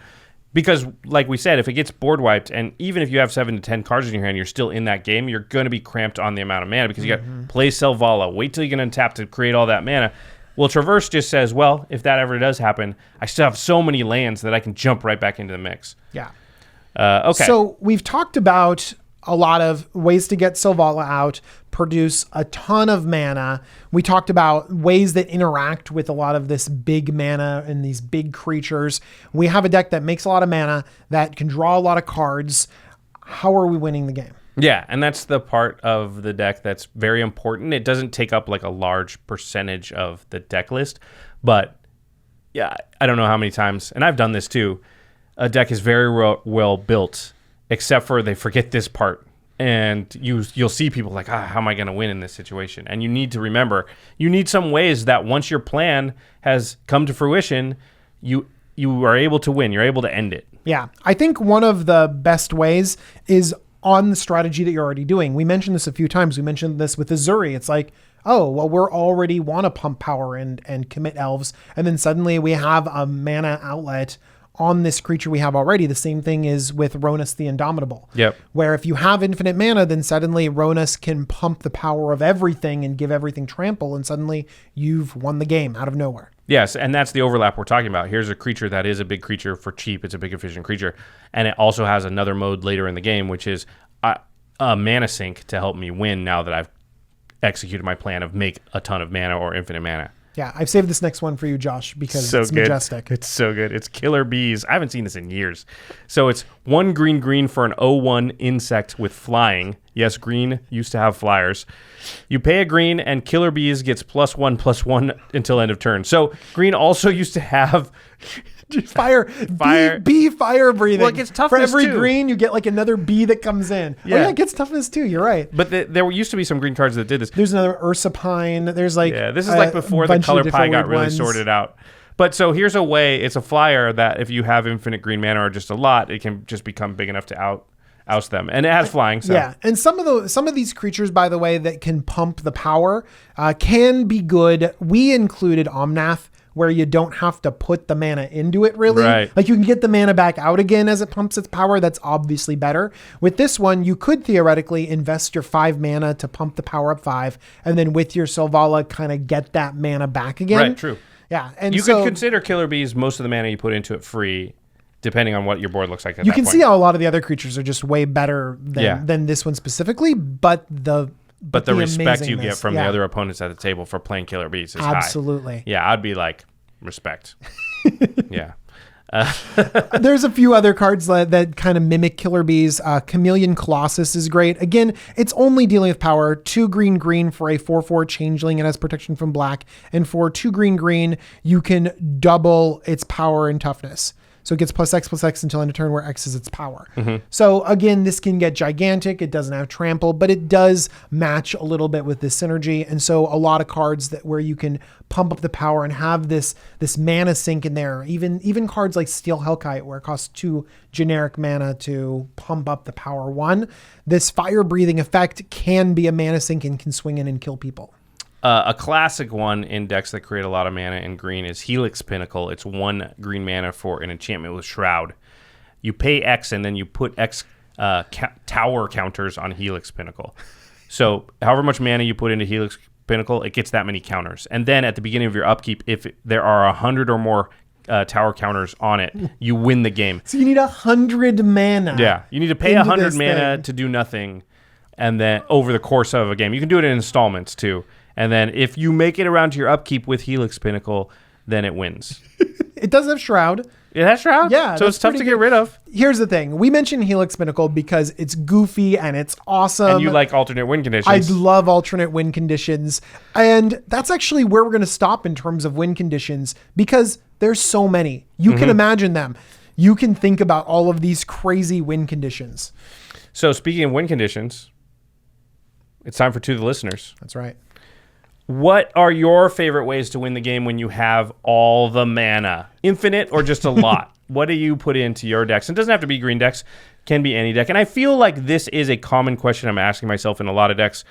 Because, like we said, if it gets board wiped, and even if you have 7 to 10 cards in your hand, you're still in that game, you're going to be cramped on the amount of mana because you got to play Selvala, wait till you can untap to create all that mana. Well, Traverse just says, well, if that ever does happen, I still have so many lands that I can jump right back into the mix. Yeah. Okay. So we've talked about a lot of ways to get Selvala out, produce a ton of mana. We talked about ways that interact with a lot of this big mana and these big creatures. We have a deck that makes a lot of mana, that can draw a lot of cards. How are we winning the game? Yeah, and that's the part of the deck that's very important. It doesn't take up like a large percentage of the deck list, but yeah, I don't know how many times, and I've done this too, a deck is very well built, except for they forget this part. And you'll see people like, how am I going to win in this situation? And you need to remember, you need some ways that once your plan has come to fruition, you are able to win. You're able to end it. Yeah. I think one of the best ways is on the strategy that you're already doing. We mentioned this a few times. We mentioned this with Azuri. It's like, oh, well, we're already want to pump power and commit elves. And then suddenly we have a mana outlet on this creature we have already. The same thing is with Ronus the Indomitable. Yep. Where if you have infinite mana, then suddenly Ronus can pump the power of everything and give everything trample, and suddenly you've won the game out of nowhere. Yes, and that's the overlap we're talking about. Here's a creature that is a big creature for cheap. It's a big efficient creature. And it also has another mode later in the game, which is a mana sink to help me win now that I've executed my plan of make a ton of mana or infinite mana. Yeah, I've saved this next one for you, Josh, because it's majestic. It's so good. It's Killer Bees. I haven't seen this in years. So it's 1 green for an 0/1 insect with flying. Yes, green used to have flyers. You pay a green, and Killer Bees gets +1/+1 until end of turn. So green also used to have fire. Bee fire breathing. Well, it gets toughness for every too. green, you get like another bee that comes in. Yeah. Oh yeah, it gets toughness too. You're right. But there used to be some green cards that did this. There's another Ursipine. There's like this is like before the color pie got really sorted out. But so here's a way. It's a flyer that if you have infinite green mana or just a lot, it can just become big enough to oust them, and it has flying. So. Yeah, and some of these creatures, by the way, that can pump the power can be good. We included Omnath, where you don't have to put the mana into it, really. Right. Like you can get the mana back out again as it pumps its power. That's obviously better. With this one, you could theoretically invest your 5 mana to pump the power up 5, and then with your Selvala kind of get that mana back again. Right, true. Yeah, and you could consider Killer Bees most of the mana you put into it free, depending on what your board looks like at that point. You can see how a lot of the other creatures are just way better than this one specifically, but the respect you get from the other opponents at the table for playing Killer Bees is high. Absolutely. Yeah, I'd be like, respect. Yeah. There's a few other cards that kind of mimic Killer Bees. Chameleon Colossus is great. Again, it's only dealing with power. 2 green for a 4/4 changeling. It has protection from black. And for 2 green, you can double its power and toughness. So it gets +X until end of turn, where X is its power. Mm-hmm. So again, this can get gigantic. It doesn't have trample, but it does match a little bit with this synergy. And so a lot of cards where you can pump up the power and have this mana sink in there. Even cards like Steel Hellkite, where it costs 2 generic mana to pump up the power 1. This fire breathing effect can be a mana sink and can swing in and kill people. A classic one in decks that create a lot of mana in green is Helix Pinnacle. It's 1 green mana for an enchantment with Shroud. You pay X, and then you put X tower counters on Helix Pinnacle. So however much mana you put into Helix Pinnacle, it gets that many counters. And then at the beginning of your upkeep, if there are 100 or more tower counters on it, you win the game. So you need 100 mana. Yeah, you need to pay 100 mana to do nothing, and then over the course of a game. You can do it in installments, too. And then if you make it around to your upkeep with Helix Pinnacle, then it wins. It does have Shroud. It has Shroud? Yeah, So it's that's tough to pretty get good. rid of. Here's the thing. We mentioned Helix Pinnacle because it's goofy and it's awesome. And you like alternate win I conditions. love alternate win conditions. And that's actually where we're going to stop in terms of win conditions because there's so many. You can imagine them. You can think about all of these crazy win conditions. So speaking of win conditions, it's time for To the Listeners. That's right. What are your favorite ways to win the game when you have all the mana? Infinite or just a lot? What do you put into your decks? It doesn't have to be green decks. Can be any deck. And I feel like this is a common question I'm asking myself in a lot of decks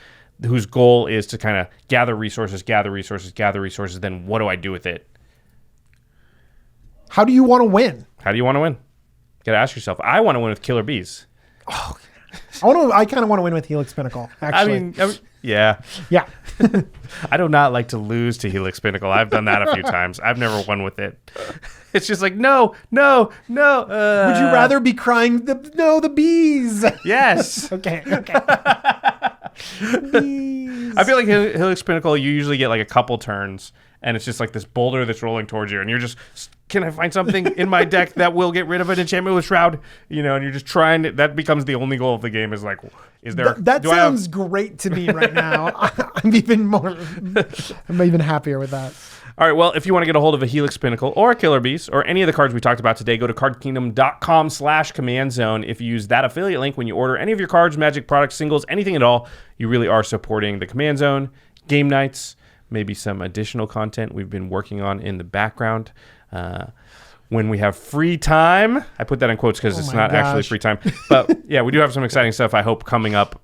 whose goal is to kind of gather resources. Then what do I do with it? How do you want to win? How do you want to win? Got to ask yourself. I want to win with Killer Bees. I kind of want to win with Helix Pinnacle, actually. I mean yeah. Yeah. I do not like to lose to Helix Pinnacle. I've done that a few times. I've never won with it. It's just like, no. Would you rather be crying, the bees? Yes. Okay. Bees. I feel like Helix Pinnacle, you usually get like a couple turns, and it's just like this boulder that's rolling towards you, and you're just, can I find something in my deck that will get rid of an enchantment with Shroud? And you're just trying to, that becomes the only goal of the game is like, is there... That sounds great to me right now. I'm even happier with that. All right, well, if you want to get a hold of a Helix Pinnacle or a Killer Beast or any of the cards we talked about today, go to cardkingdom.com/command-zone. If you use that affiliate link when you order any of your cards, Magic products, singles, anything at all, you really are supporting the Command Zone, game nights, maybe some additional content we've been working on in the background. When we have free time, I put that in quotes because it's not actually free time. But yeah, we do have some exciting stuff, I hope, coming up.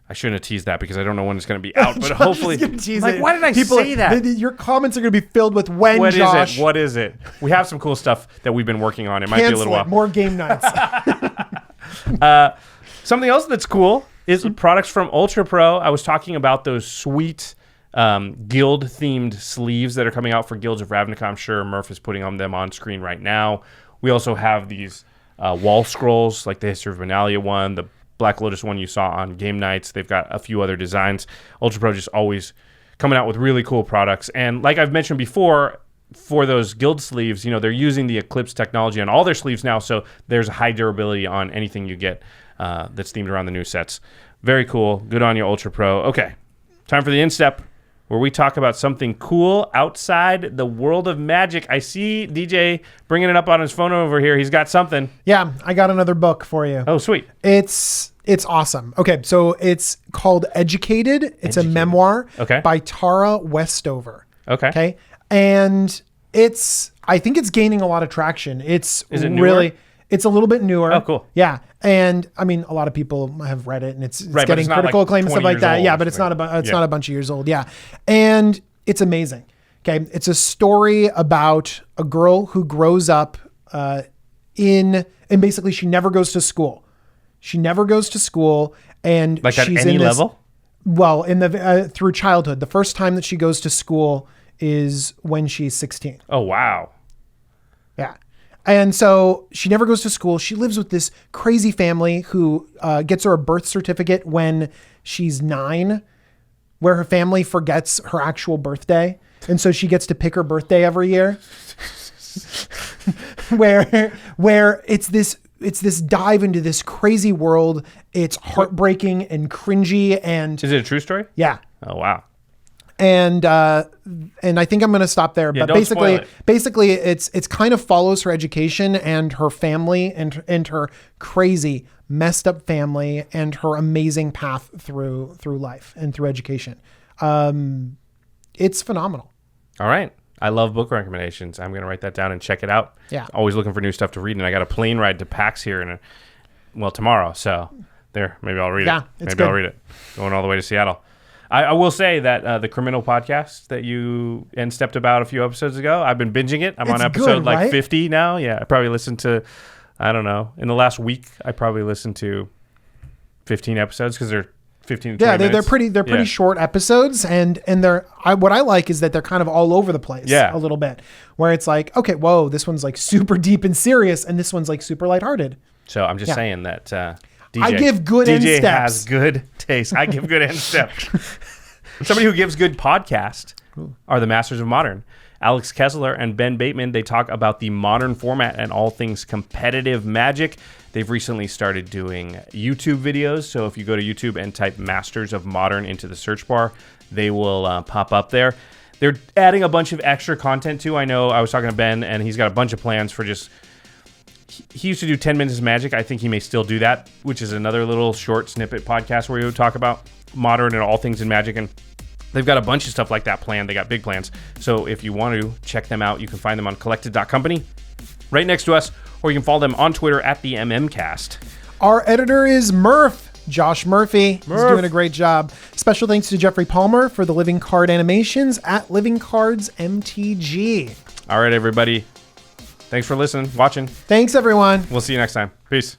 I shouldn't have teased that because I don't know when it's going to be out, but hopefully. Why did I say that? Your comments are going to be filled with Josh. What is it? We have some cool stuff that we've been working on. It might be a little while. More game nights. Something else that's cool is products from Ultra.PRO. I was talking about those sweet guild-themed sleeves that are coming out for Guilds of Ravnica. I'm sure Murph is putting them on screen right now. We also have these wall scrolls, like the History of Benalia one, the Black Lotus one you saw on game nights. They've got a few other designs. Ultra.PRO just always coming out with really cool products. And like I've mentioned before, for those guild sleeves, they're using the Eclipse technology on all their sleeves now, so there's a high durability on anything you get that's themed around the new sets. Very cool. Good on you, Ultra.PRO. Okay, time for the instep, where we talk about something cool outside the world of Magic. I see DJ bringing it up on his phone over here. He's got something. Yeah, I got another book for you. Oh, sweet. It's awesome. Okay, so it's called Educated. It's a memoir by Tara Westover. Okay. And I think it's gaining a lot of traction. Is it newer? It's a little bit newer. Oh, cool. Yeah. And I mean, a lot of people have read it and it's right, getting critical acclaim and stuff like that. Yeah, but it's not a bunch of years old. Yeah. And it's amazing. Okay. It's a story about a girl who grows up and basically she never goes to school. And like she's at any level? Well, through childhood. The first time that she goes to school is when she's 16. Oh, wow. Yeah. And so she never goes to school. She lives with this crazy family who gets her a birth certificate when she's 9, where her family forgets her actual birthday. And so she gets to pick her birthday every year. where it's this dive into this crazy world. It's heartbreaking and cringy. And is it a true story? Yeah. Oh, wow. And I think I'm going to stop there. Yeah, but basically, it's kind of follows her education and her family and her crazy messed up family and her amazing path through life and through education. It's phenomenal. All right. I love book recommendations. I'm going to write that down and check it out. Yeah. Always looking for new stuff to read. And I got a plane ride to PAX here tomorrow. So maybe I'll read it. Yeah, I'll read it. Going all the way to Seattle. I will say that the Criminal podcast that you stepped about a few episodes ago, I've been binging it. I'm on episode 50 now. Yeah, I probably listened to, I don't know, in the last week, I probably listened to 15 episodes because they're 15 to 20 minutes. They're pretty short episodes, and what I like is that they're kind of all over the place a little bit, where it's like, okay, whoa, this one's like super deep and serious, and this one's like super lighthearted. So I'm just saying that DJ, I give good end steps. DJ has good taste. I give good end steps. Somebody who gives good podcast are the Masters of Modern. Alex Kessler and Ben Bateman. They talk about the modern format and all things competitive Magic. They've recently started doing YouTube videos, so if you go to YouTube and type Masters of Modern into the search bar, they will pop up there. They're adding a bunch of extra content too. I know I was talking to Ben, and he's got a bunch of plans for just... He used to do 10 Minutes of Magic. I think he may still do that, which is another little short snippet podcast where he would talk about Modern and all things in Magic, and they've got a bunch of stuff like that planned. They got big plans. So if you want to check them out, you can find them on collected.company right next to us, or you can follow them on Twitter at the MMCast. Our editor is Murph. Josh Murphy. He's doing a great job. Special thanks to Geoffrey Palmer for the Living Card animations at Living Cards MTG. All right, everybody. Thanks for listening, watching. Thanks, everyone. We'll see you next time. Peace.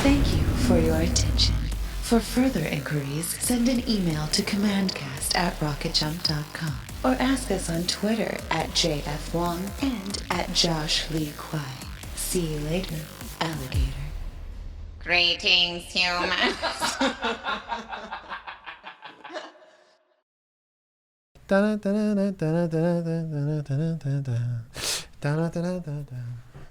Thank you for your attention. For further inquiries, send an email to commandcast@rocketjump.com or ask us on Twitter at JFWong and at Josh Lee Kwai. See you later, alligator. Greetings, humans. Da da da da da da da da da da da da da.